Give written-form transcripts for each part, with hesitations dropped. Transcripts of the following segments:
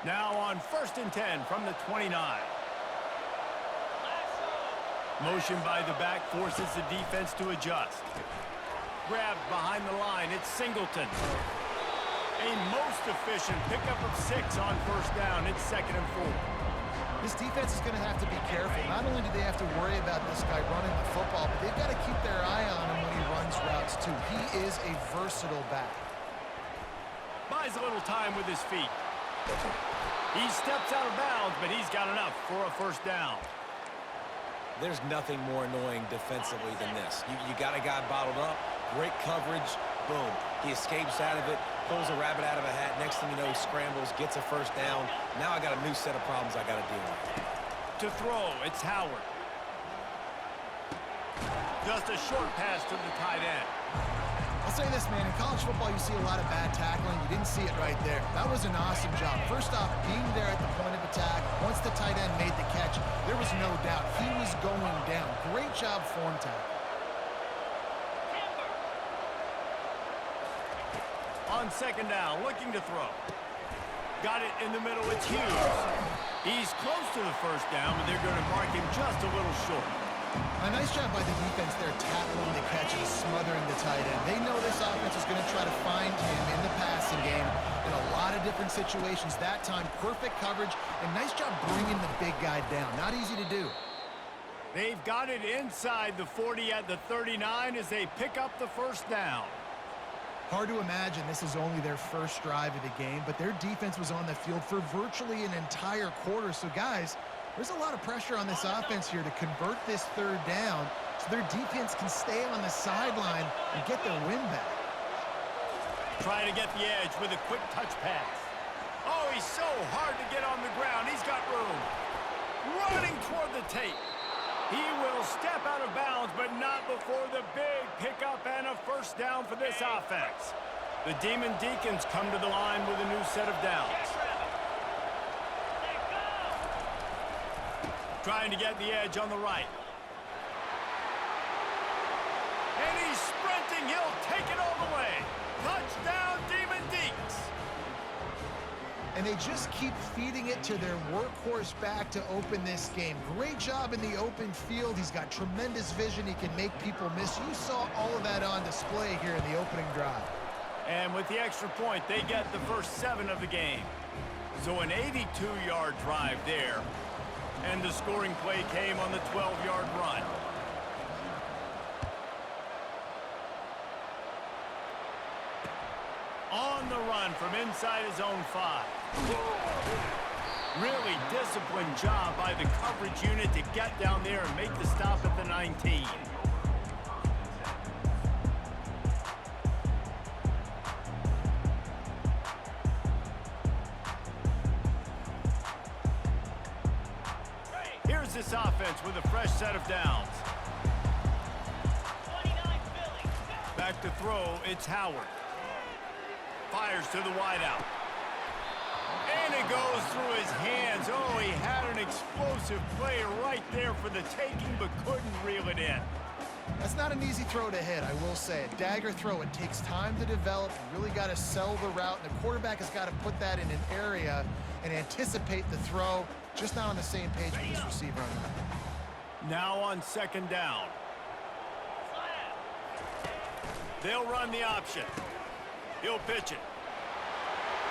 Now on 1st and 10 from the 29. Motion by the back forces the defense to adjust. Grabbed behind the line, it's Singleton. A most efficient pickup of 6 on 1st down. It's 2nd and 4. This defense is going to have to be careful. Not only do they have to worry about this guy running the football, but they've got to keep their eye on him when he runs routes too. He is a versatile back. Buys a little time with his feet. He steps out of bounds, but he's got enough for a 1st down. There's nothing more annoying defensively than this. You got a guy bottled up, great coverage, boom. He escapes out of it, pulls a rabbit out of a hat. Next thing you know, he scrambles, gets a 1st down. Now I got a new set of problems I got to deal with. To throw, it's Howard. Just a short pass to the tight end. I'll say this, man. In college football, you see a lot of bad tackling. You didn't see it right there. That was an awesome job. First off, being there at the point of attack. Once the tight end made the catch, there was no doubt he was going down. Great job form tackle. On 2nd down, looking to throw. Got it in the middle, it's Hughes. He's close to the 1st down, but they're going to mark him just a little short. A nice job by the defense there, tackling the catch and smothering the tight end. They know this offense is going to try to find him in the passing game in a lot of different situations. That time, perfect coverage, and nice job bringing the big guy down. Not easy to do. They've got it inside the 40 at the 39 as they pick up the 1st down. Hard to imagine this is only their 1st drive of the game, but their defense was on the field for virtually an entire quarter. So, guys, there's a lot of pressure on this offense here to convert this 3rd down so their defense can stay on the sideline and get their win back. Trying to get the edge with a quick touch pass. Oh, he's so hard to get on the ground. He's got room. Running toward the tape. He will step out of bounds, but not before the big pickup and a 1st down for this offense. The Demon Deacons come to the line with a new set of downs. Trying to get the edge on the right. And he's sprinting. He'll take it all the way. Touchdown, Demon Deacs. And they just keep feeding it to their workhorse back to open this game. Great job in the open field. He's got tremendous vision. He can make people miss. You saw all of that on display here in the opening drive. And with the extra point, they get the first 7 of the game. So an 82-yard drive there. And the scoring play came on the 12-yard run. On the run from inside his own 5. Really disciplined job by the coverage unit to get down there and make the stop at the 19. Here's this offense with a fresh set of downs. Back to throw, it's Howard. Fires to the wideout. And it goes through his hands. Oh, he had an explosive play right there for the taking, but couldn't reel it in. That's not an easy throw to hit, I will say. A dagger throw, it takes time to develop. You really got to sell the route, and the quarterback has got to put that in an area and anticipate the throw. Just not on the same page with this receiver on that. Now on 2nd down. They'll run the option. He'll pitch it.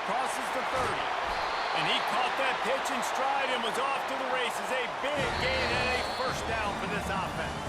Crosses the 30. And he caught that pitch in stride and was off to the races. A big gain and a 1st down for this offense.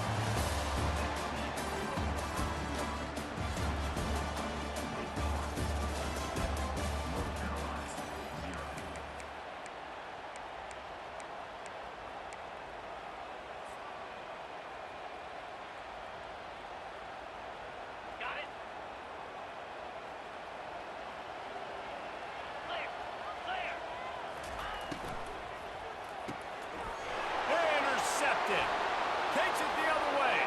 Takes it the other way.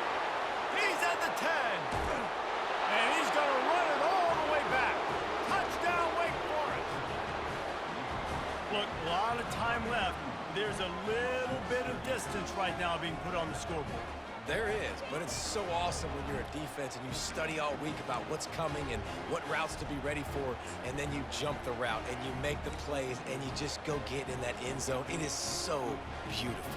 He's at the 10. And he's going to run it all the way back. Touchdown, Wake Forest. Look, a lot of time left. There's a little bit of distance right now being put on the scoreboard. There is, but it's so awesome when you're a defense and you study all week about what's coming and what routes to be ready for, and then you jump the route and you make the plays and you just go get in that end zone. It is so beautiful.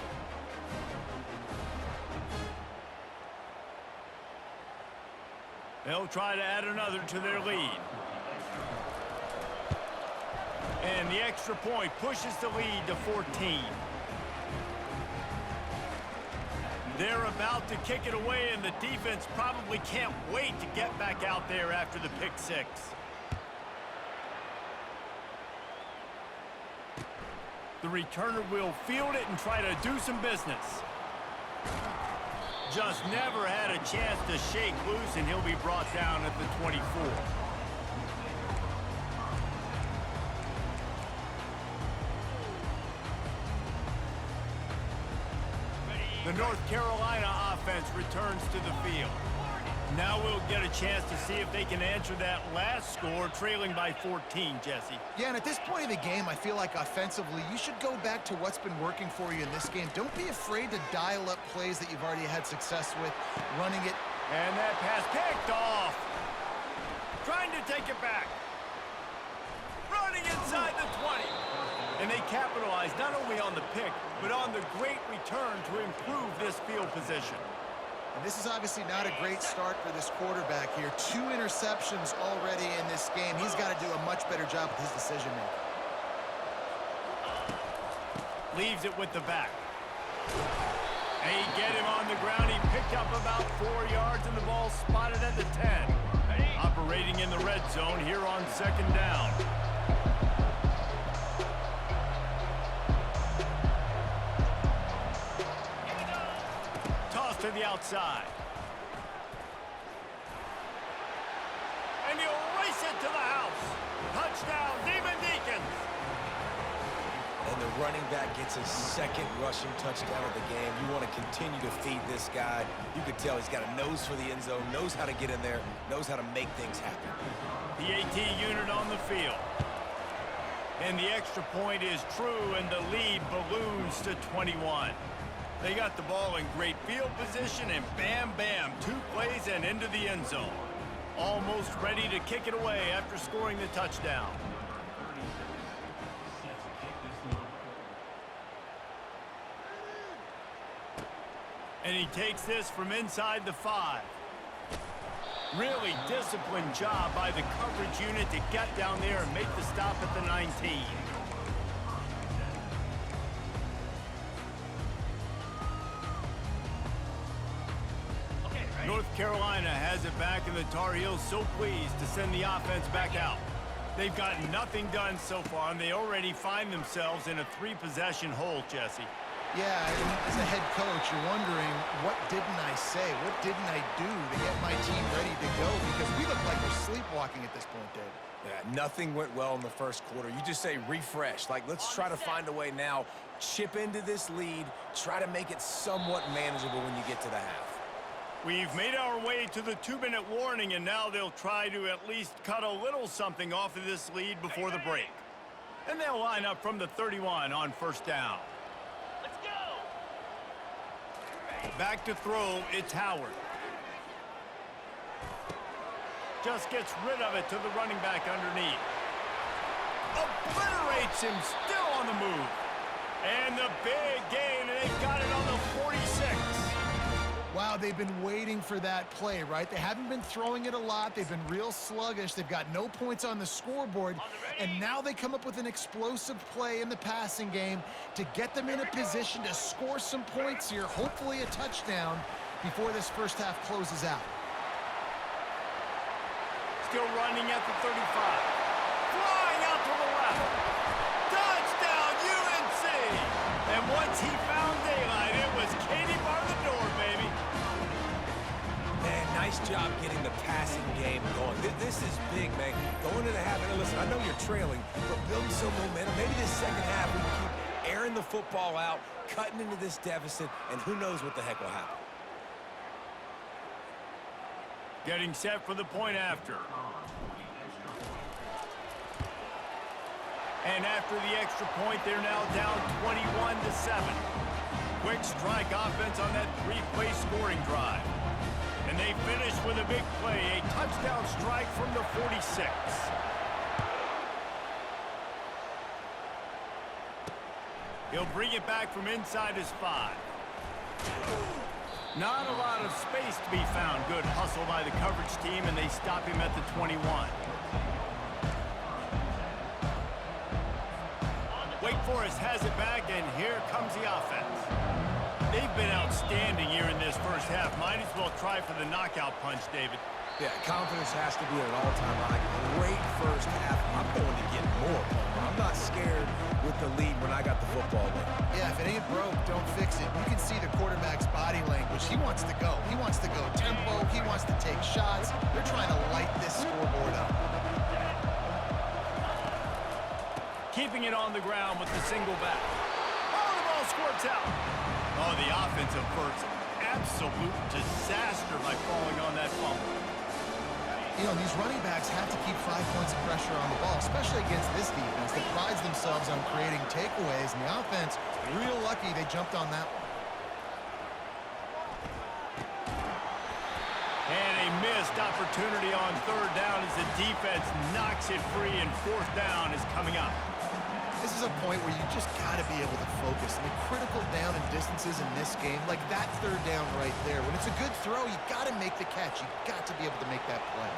They'll try to add another to their lead. And the extra point pushes the lead to 14. They're about to kick it away, and the defense probably can't wait to get back out there after the pick six. The returner will field it and try to do some business. Just never had a chance to shake loose, and he'll be brought down at the 24. The North Carolina offense returns to the field. Now we'll get a chance to see if they can answer that last score, trailing by 14, Jesse. Yeah, and at this point of the game, I feel like offensively, you should go back to what's been working for you in this game. Don't be afraid to dial up plays that you've already had success with, running it. And that pass picked off. Trying to take it back. Running inside the 20. And they capitalize not only on the pick, but on the great return to improve this field position. And this is obviously not a great start for this quarterback here. 2 interceptions already in this game. He's got to do a much better job with his decision-making. Leaves it with the back. They get him on the ground. He picked up about 4 yards, and the ball spotted at the 10. Operating in the red zone here on 2nd down. To the outside. And he'll race it to the house. Touchdown, Demon Deacons. And the running back gets his 2nd rushing touchdown of the game. You want to continue to feed this guy. You can tell he's got a nose for the end zone, knows how to get in there, knows how to make things happen. The AT unit on the field. And the extra point is true, and the lead balloons to 21. They got the ball in great field position, and bam, bam, 2 plays and into the end zone. Almost ready to kick it away after scoring the touchdown. And he takes this from inside the 5. Really disciplined job by the coverage unit to get down there and make the stop at the 19. North Carolina has it back, and the Tar Heels so pleased to send the offense back out. They've gotten nothing done so far, and they already find themselves in a 3-possession hole, Jesse. Yeah, and as a head coach, you're wondering, what didn't I say? What didn't I do to get my team ready to go? Because we look like we're sleepwalking at this point, Dave. Yeah, nothing went well in the first quarter. You just say refresh. Like, let's try to find a way now. Chip into this lead. Try to make it somewhat manageable when you get to the half. We've made our way to the 2-minute warning, and now they'll try to at least cut a little something off of this lead before the break. And they'll line up from the 31 on 1st down. Let's go! Back to throw, it's Howard. Just gets rid of it to the running back underneath. Obliterates him, still on the move. And the big gain, and they've got it on the 46. Wow, they've been waiting for that play, right? They haven't been throwing it a lot. They've been real sluggish. They've got no points on the scoreboard. And now they come up with an explosive play in the passing game to get them in a position to score some points here, hopefully a touchdown, before this first half closes out. Still running at the 35. Flying out to the left. Touchdown, UNC! And once he found daylight, it was Katie bar the door, baby. Man, nice job getting the passing game going. This is big, man. Going to the half, and listen, I know you're trailing, but building some momentum. Maybe this second half we can keep airing the football out, cutting into this deficit, and who knows what the heck will happen. Getting set for the point after. And after the extra point, they're now down 21-7. quick strike offense on that three-play scoring drive. And they finish with a big play, a touchdown strike from the 46. He'll bring it back from inside his 5. Not a lot of space to be found. Good hustle by the coverage team, and they stop him at the 21. Wake Forest has it back, and here comes the offense. They've been outstanding here in this first half. Might as well try for the knockout punch, David. Yeah, confidence has to be at an all-time high. Great first half. I'm going to get more. I'm not scared with the lead when I got the football in. Yeah, if it ain't broke, don't fix it. You can see the quarterback's body language. He wants to go. He wants to go tempo. He wants to take shots. They're trying to light this scoreboard up. Keeping it on the ground with the single back. Oh, the ball squirts out. Oh, the offensive averts absolute disaster by falling on that fumble. You know, these running backs have to keep 5 points of pressure on the ball, especially against this defense that prides themselves on creating takeaways. And the offense, real lucky they jumped on that one. And a missed opportunity on third down as the defense knocks it free, and fourth down is coming up. This is a point where you just got to be able to focus. I mean, critical down and distances in this game, like that third down right there. When it's a good throw, you got to make the catch. You got to be able to make that play.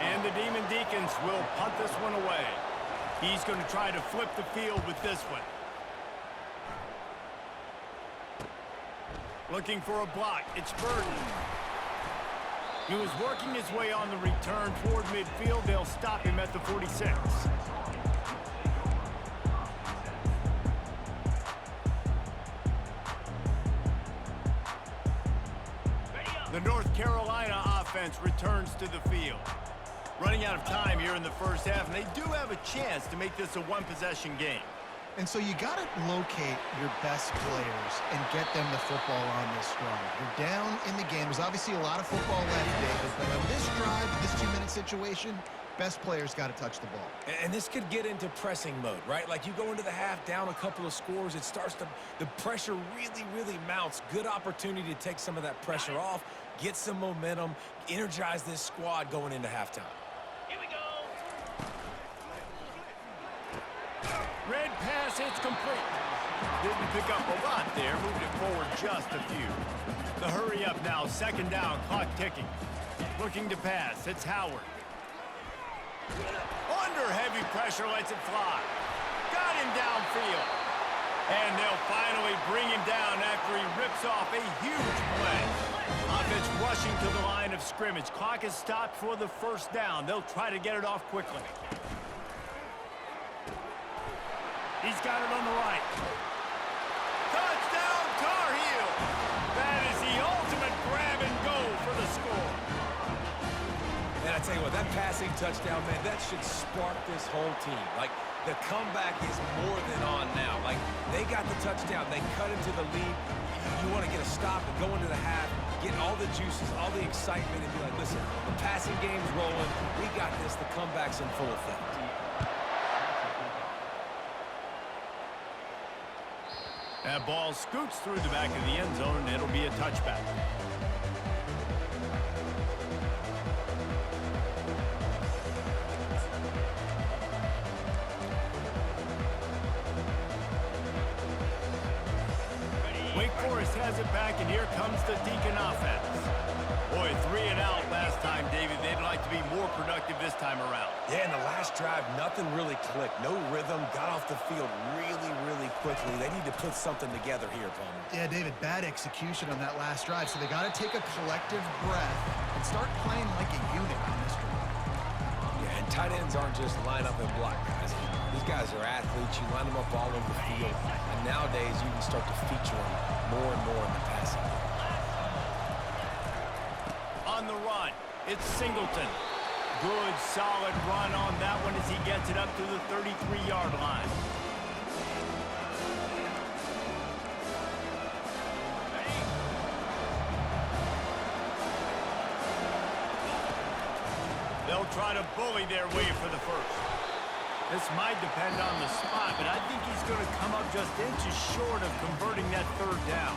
And the Demon Deacons will punt this one away. He's going to try to flip the field with this one. Looking for a block. It's Burton. He was working his way on the return toward midfield. They'll stop him at the 46. The North Carolina offense returns to the field. Running out of time here in the first half, and they do have a chance to make this a one-possession game. And so you got to locate your best players and get them the football on this drive. You're down in the game. There's obviously a lot of football left, David, but on this drive, this 2-minute situation, best players got to touch the ball. And this could get into pressing mode, right? Like you go into the half down a couple of scores, it starts to, the pressure really mounts. Good opportunity to take some of that pressure off, get some momentum, energize this squad going into halftime. Here we go. Red pass, it's complete. Didn't pick up a lot there, moved it forward just a few. The hurry up now, second down, clock ticking. Looking to pass, it's Howard. Under heavy pressure, lets it fly. Got him downfield. And they'll finally bring him down after he rips off a huge play. Offense rushing to the line of scrimmage. Clock is stopped for the first down. They'll try to get it off quickly. He's got it on the right. Touchdown, Tar Heel! That is the ultimate grab and go for the score. And I tell you what, that passing touchdown, man, that should spark this whole team. Like, the comeback is more than on now. Like, they got the touchdown. They cut into the lead. You want to get a stop and go into the half, get all the juices, all the excitement, and be like, listen, the passing game's rolling. We got this. The comeback's in full effect. That ball scoots through the back of the end zone, and it'll be a touchback. Wake Forest has it back, and here comes the Deacon offense. Boy, 3 and out last time, David. They'd like to be more productive this time around. Yeah, in the last drive, nothing really clicked. No rhythm, got off the field really quickly. They need to put something together here, Palmer. Yeah, David, bad execution on that last drive, so they got to take a collective breath and start playing like a unit on this drive. Yeah, and tight ends aren't just line up and block guys. These guys are athletes. You line them up all over the field. And nowadays, you can start to feature them more and more in the passing game. On the run, it's Singleton. Good, solid run on that one as he gets it up to the 33-yard line. They'll try to bully their way for the first. This might depend on the spot, but I think he's going to come come up just inches short of converting that third down.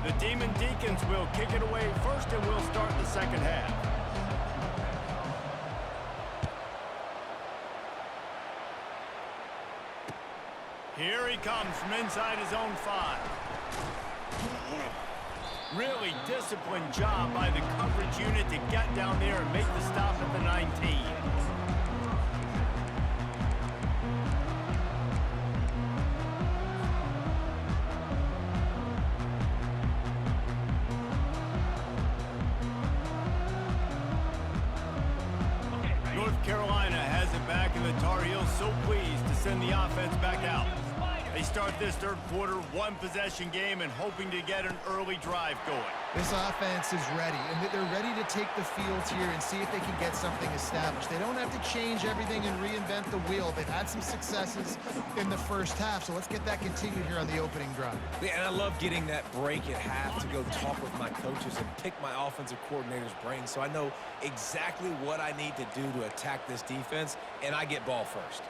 The Demon Deacons will kick it away first, and we'll start the second half. Here he comes from inside his own 5. Really disciplined job by the coverage unit to get down there and make the stop at the 19. North Carolina has it back, and the Tar Heels so pleased to send the offense back out. They start this third quarter, one-possession game, and hoping to get an early drive going. This offense is ready, and they're ready to take the field here and see if they can get something established. They don't have to change everything and reinvent the wheel. They've had some successes in the first half, so let's get that continued here on the opening drive. Yeah, and I love getting that break at half to go talk with my coaches and pick my offensive coordinator's brain so I know exactly what I need to do to attack this defense, and I get ball first.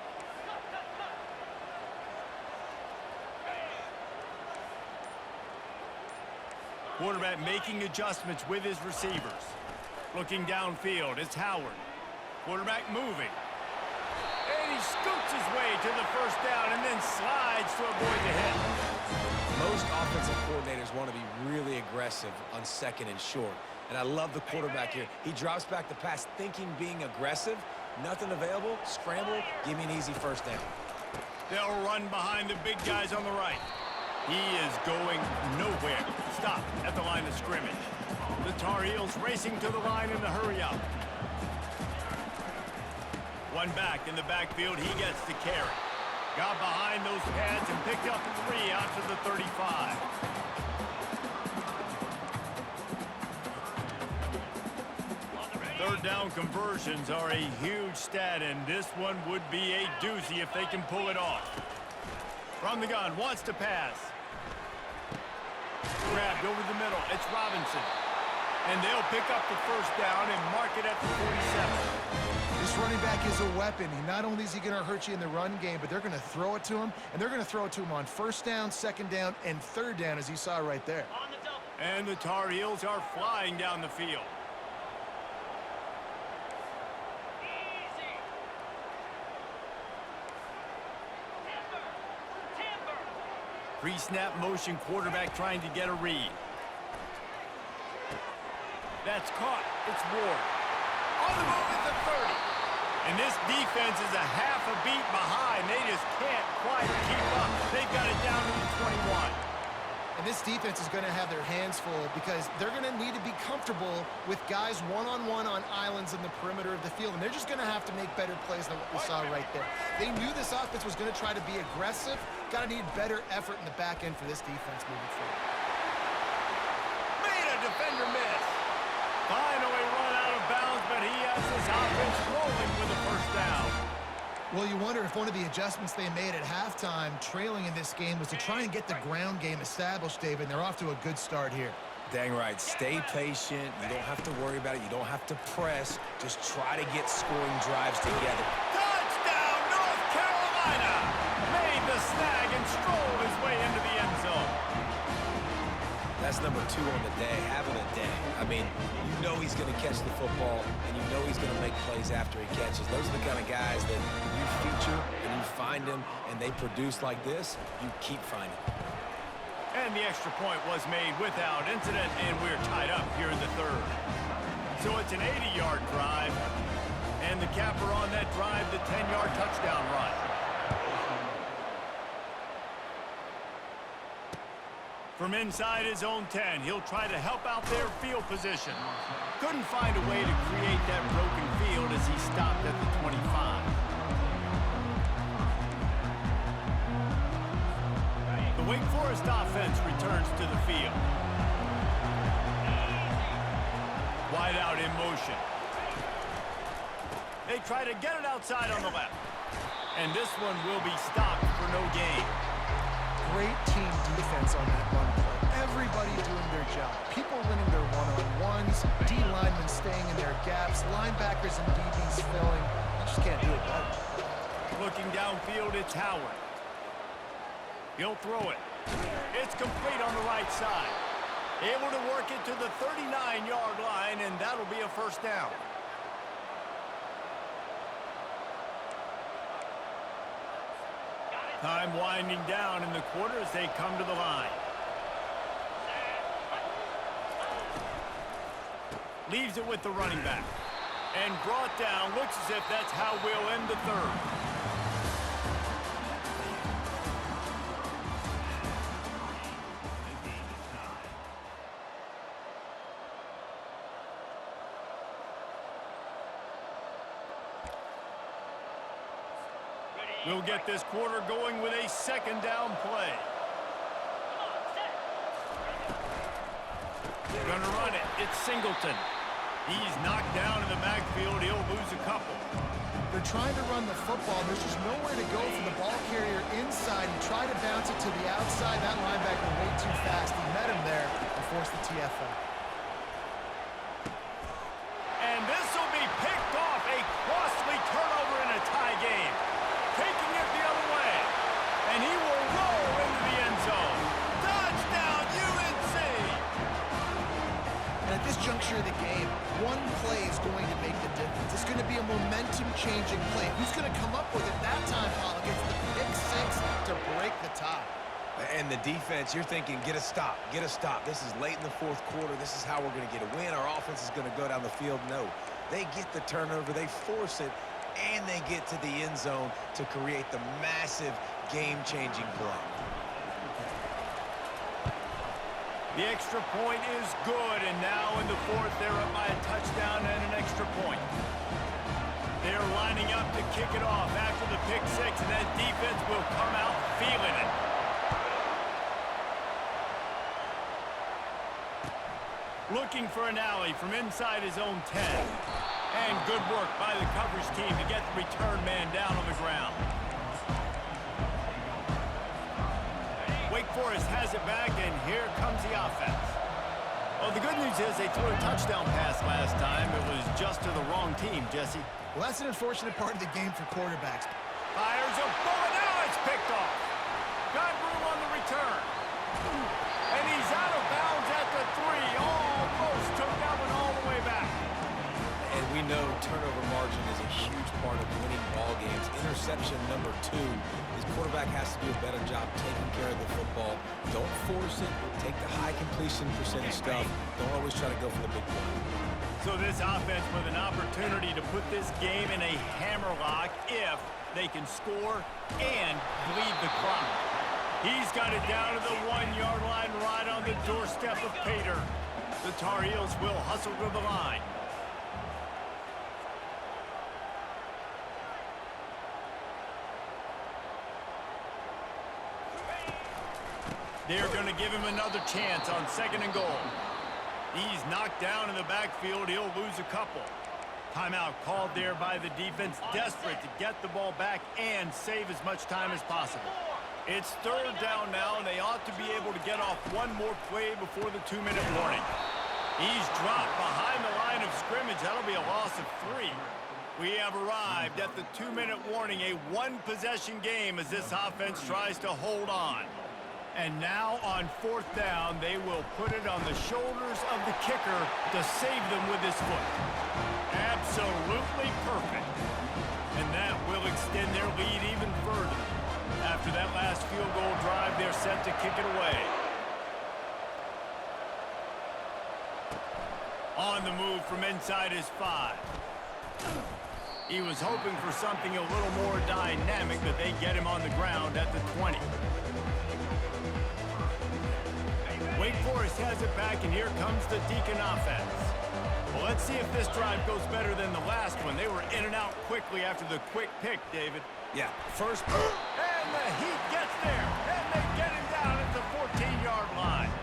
Quarterback making adjustments with his receivers. Looking downfield, it's Howard. Quarterback moving. And he scoots his way to the first down and then slides to avoid the hit. Most offensive coordinators want to be really aggressive on second and short. And I love the quarterback here. He drops back the pass thinking being aggressive. Nothing available, scramble, give me an easy first down. They'll run behind the big guys on the right. He is going nowhere. Stop at the line of scrimmage. The Tar Heels racing to the line in the hurry up. One back in the backfield, he gets to carry. Got behind those pads and picked up 3 out to the 35. Third down conversions are a huge stat, and this one would be a doozy if they can pull it off. From the gun, wants to pass. Grabbed over the middle, it's Robinson. And they'll pick up the first down and mark it at the 47. This running back is a weapon. Not only is he going to hurt you in the run game, but they're going to throw it to him, and they're going to throw it to him on first down, second down, and third down, as you saw right there. And the Tar Heels are flying down the field. Pre-snap motion, quarterback trying to get a read. That's caught. It's Ward. On the move at the 30. And this defense is a half a beat behind. They just can't quite keep up. They've got it down to the 21. And this defense is going to have their hands full because they're going to need to be comfortable with guys one-on-one on islands in the perimeter of the field. And they're just going to have to make better plays than what we saw right there. They knew this offense was going to try to be aggressive. Got to need better effort in the back end for this defense moving forward. Made a defender miss. Finally run out of bounds, but he has this offense rolling with a first down. Well, you wonder if one of the adjustments they made at halftime, trailing in this game, was to try and get the ground game established, David, and they're off to a good start here. Dang right. Stay patient. You don't have to worry about it. You don't have to press. Just try to get scoring drives together. Touchdown, North Carolina! Made the snag and strolled his way into the end zone. That's number 2 on the day, having a day. I mean, you know he's going to catch the football, and you know he's going to make plays after he catches. Those are the kind of guys that you feature, and you find them, and they produce like this, you keep finding them. And the extra point was made without incident, and we're tied up here in the third. So it's an 80-yard drive, and the capper on that drive, the 10-yard touchdown run. From inside his own 10, he'll try to help out their field position. Couldn't find a way to create that broken field as he stopped at the 25. The Wake Forest offense returns to the field. Wide out in motion. They try to get it outside on the left. And this one will be stopped for no gain. Great team defense on that run play. everybody doing their job. People winning their one-on-ones, D linemen staying in their gaps, linebackers and DBs filling. You just can't do it better. Looking downfield, it's Howard. He'll throw it. It's complete on the right side. Able to work it to the 39-yard line, and that'll be a first down. Time winding down in the quarter as they come to the line. Leaves it with the running back. And brought down. Looks as if that's how we'll end the third. We'll get this quarter going with a second down play. Gonna run it. It's Singleton. He's knocked down in the backfield. He'll lose a couple. They're trying to run the football. There's just nowhere to go for the ball carrier inside. He tried to bounce it to the outside. That linebacker way too fast. He met him there and forced the TFL. And this will be picked off. A costly turnover in a tie game. Taking it the other way. And he will roll into the end zone. Touchdown, UNC! And at this juncture of the game, one play is going to make the difference. It's going to be a momentum-changing play. Who's going to come up with it that time, Pollock? It's the pick six to break the tie. And the defense, you're thinking, get a stop, get a stop. This is late in the fourth quarter. This is how we're going to get a win. Our offense is going to go down the field. No, they get the turnover, they force it, and they get to the end zone to create the massive game-changing play. The extra point is good, and now in the fourth, they're up by a touchdown and an extra point. They're lining up to kick it off after the pick six, and that defense will come out feeling it. Looking for an alley from inside his own 10. And good work by the coverage team to get the return man down on the ground. Wake Forest has it back, and here comes the offense. Well, the good news is they threw a touchdown pass last time. It was just to the wrong team, Jesse. Well, that's an unfortunate part of the game for quarterbacks. Fires a bullet. Now it's picked off. Got room on the return. And he's out of bounds at the 3. Almost took that one all the way back. And we know turnover margin is a huge part of winning ball games. Interception number 2. His quarterback has to do a better job taking care of the football. Don't force it. Take the high completion percentage stuff. Don't always try to go for the big play. So this offense with an opportunity to put this game in a hammerlock if they can score and bleed the clock. He's got it down to the 1-yard line right on the doorstep of Pater. The Tar Heels will hustle to the line. They're going to give him another chance on 2nd and goal. He's knocked down in the backfield. He'll lose a couple. Timeout called there by the defense, desperate to get the ball back and save as much time as possible. It's 3rd down now, and they ought to be able to get off one more play before the 2-minute warning. He's dropped behind the line of scrimmage. That'll be a loss of 3. We have arrived at the 2-minute warning, a one-possession game as this offense tries to hold on. And now on 4th down, they will put it on the shoulders of the kicker to save them with his foot. Absolutely perfect. And that will extend their lead even further. After that last field goal drive, they're set to kick it away. On the move from inside his 5. He was hoping for something a little more dynamic, but they get him on the ground at the 20. Wake Forest has it back, and here comes the Deacon offense. Well, let's see if this drive goes better than the last one. They were in and out quickly after the quick pick, David. Yeah, first. And the Heat gets there, and they get him down at the 14-yard line.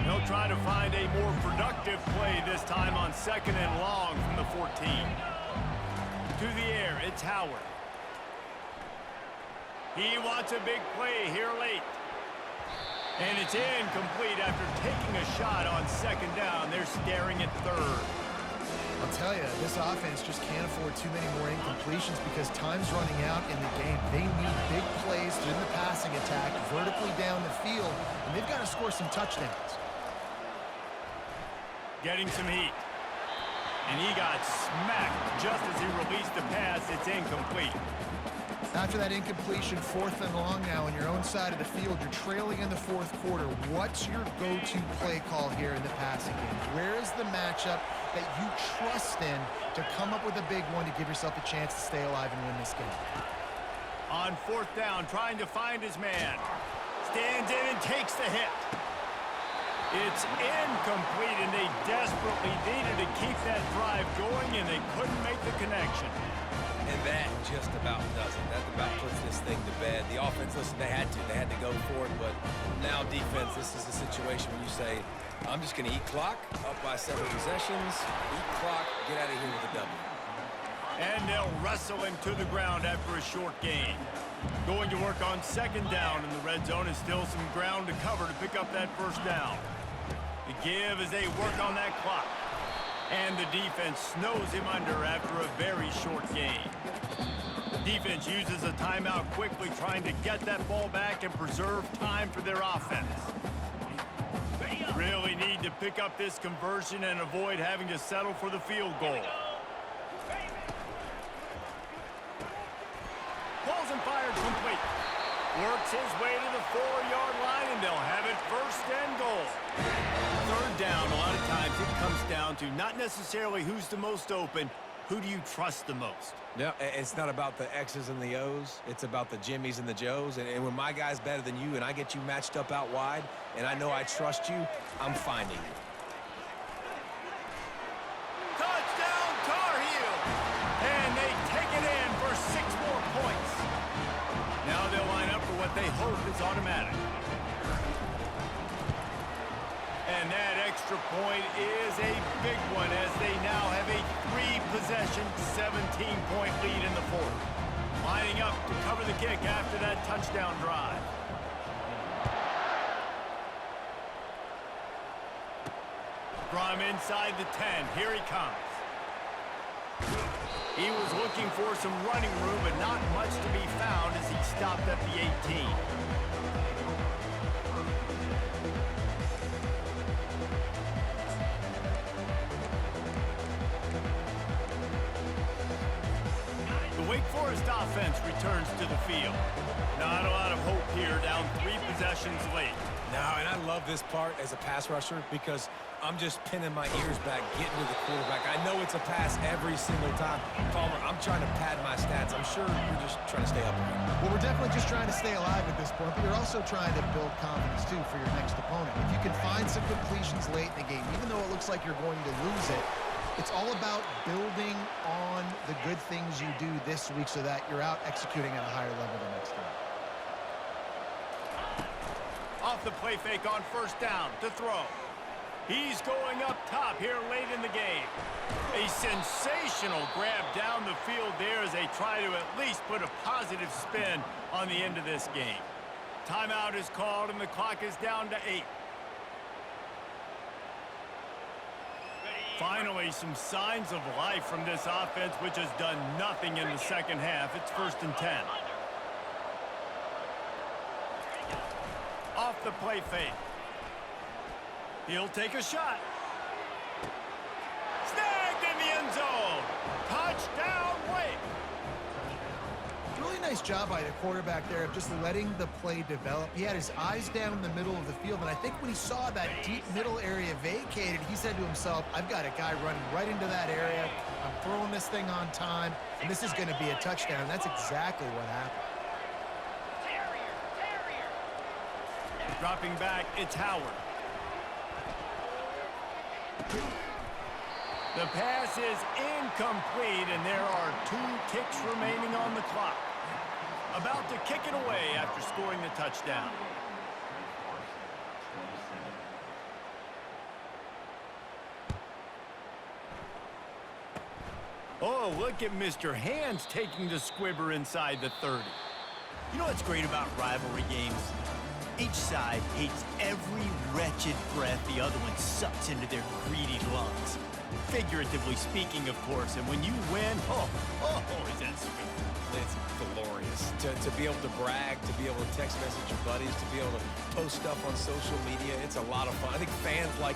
They'll try to find a more productive play this time on 2nd and long from the 14. To the air, it's Howard. He wants a big play here late. And it's incomplete after taking a shot on second down. They're staring at third. I'll tell you, this offense just can't afford too many more incompletions because time's running out in the game. They need big plays in the passing attack, vertically down the field, and they've got to score some touchdowns. Getting some heat. And he got smacked just as he released the pass. It's incomplete. After that incompletion, 4th and long now on your own side of the field, you're trailing in the 4th quarter. What's your go-to play call here in the passing game? Where is the matchup that you trust in to come up with a big one to give yourself a chance to stay alive and win this game? On 4th down, trying to find his man. Stands in and takes the hit. It's incomplete, and they desperately needed to keep that drive going, and they couldn't make the connection. And that just about does it. That about puts this thing to bed. The offense, listen, they had to go for it, but now defense, this is a situation where you say, I'm just going to eat clock, up by several possessions, eat clock, get out of here with a W. And they'll wrestle him to the ground after a short gain. Going to work on second down in the red zone, is still some ground to cover to pick up that first down. The give as they work on that clock. And the defense snows him under after a very short gain. Defense uses a timeout quickly, trying to get that ball back and preserve time for their offense. Really need to pick up this conversion and avoid having to settle for the field goal. Pulls and fired complete. Works his way to the 4-yard line, and they'll have it 1st and goal. 3rd down, a lot of times it comes down to not necessarily who's the most open, who do you trust the most? No, it's not about the X's and the O's. It's about the Jimmys and the Joes. And when my guy's better than you and I get you matched up out wide and I know I trust you, I'm finding you. Touchdown, Tar Heels! And they take it in for 6 more points. Now they'll line up for what they hope is automatic. And that extra point is a big one as they now have a 3-possession, 17-point lead in the 4th. Lining up to cover the kick after that touchdown drive. From inside the 10, here he comes. He was looking for some running room, but not much to be found as he stopped at the 18. Wake Forest offense returns to the field. Not a lot of hope here, down 3 possessions late. No, and I love this part as a pass rusher because I'm just pinning my ears back, getting to the quarterback. I know it's a pass every single time. Palmer, I'm trying to pad my stats. I'm sure you're just trying to stay up here. Well, we're definitely just trying to stay alive at this point, but you're also trying to build confidence, too, for your next opponent. If you can find some completions late in the game, even though it looks like you're going to lose it, it's all about building on the good things you do this week so that you're out executing at a higher level the next time. Off the play fake on 1st down to throw. He's going up top here late in the game. A sensational grab down the field there as they try to at least put a positive spin on the end of this game. Timeout is called and the clock is down to 8. Finally, some signs of life from this offense, which has done nothing in the second half. It's 1st and 10. Off the play fake. He'll take a shot. Snagged in the end zone. Touchdown, Wake. Really nice job by the quarterback there of just letting the play develop. He had his eyes down the middle of the field, and I think when he saw that deep middle area vacated, he said to himself, I've got a guy running right into that area. I'm throwing this thing on time, and this is going to be a touchdown. And that's exactly what happened. Dropping back, it's Howard. The pass is incomplete, and there are 2 kicks remaining on the clock. About to kick it away after scoring the touchdown. Oh, look at Mr. Hands taking the squibber inside the 30. You know what's great about rivalry games? Each side hates every wretched breath the other one sucks into their greedy lungs. Figuratively speaking, of course, and when you win, oh, is that sweet. It's glorious. To be able to brag, to be able to text message your buddies, to be able to post stuff on social media, it's a lot of fun. I think fans like it.